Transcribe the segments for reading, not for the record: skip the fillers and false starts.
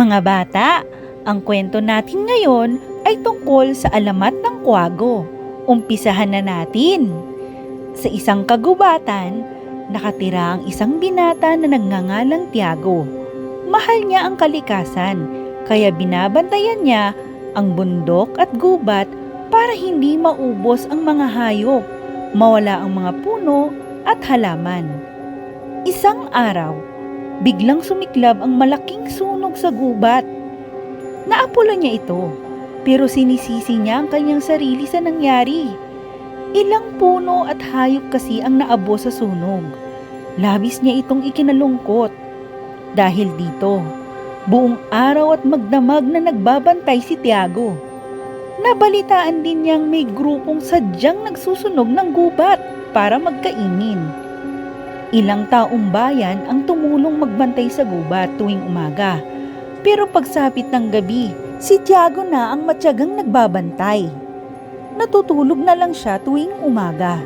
Mga bata, ang kwento natin ngayon ay tungkol sa alamat ng kwago. Umpisahan na natin. Sa isang kagubatan, nakatira ang isang binata na nagngangalang Tiago. Mahal niya ang kalikasan, kaya binabantayan niya ang bundok at gubat para hindi maubos ang mga hayop, mawala ang mga puno at halaman. Isang araw, biglang sumiklab ang malaking sunog sa gubat. Naapula niya ito, pero sinisisi niya ang kanyang sarili sa nangyari. Ilang puno at hayop kasi ang naabo sa sunog. Labis niya itong ikinalungkot. Dahil dito, buong araw at magdamag na nagbabantay si Tiago. Nabalitaan din niyang may grupong sadyang nagsusunog ng gubat para magkainin. Ilang taong bayan ang tumulong magbantay sa gubat tuwing umaga. Pero pagsapit ng gabi, si Tiago na ang matyagang nagbabantay. Natutulog na lang siya tuwing umaga.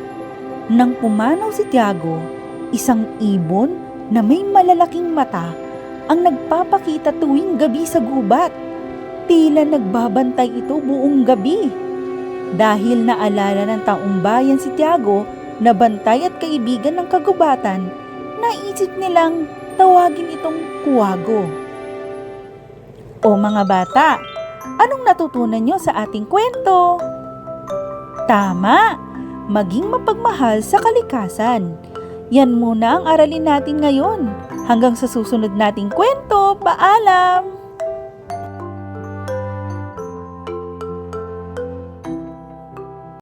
Nang pumanaw si Tiago, isang ibon na may malalaking mata ang nagpapakita tuwing gabi sa gubat. Tila nagbabantay ito buong gabi. Dahil naalala ng taong bayan si Tiago na bantay at kaibigan ng kagubatan, naisip nilang tawagin itong Kwago. O mga bata, anong natutunan nyo sa ating kwento? Tama, maging mapagmahal sa kalikasan. Yan muna ang aralin natin ngayon. Hanggang sa susunod nating kwento, paalam!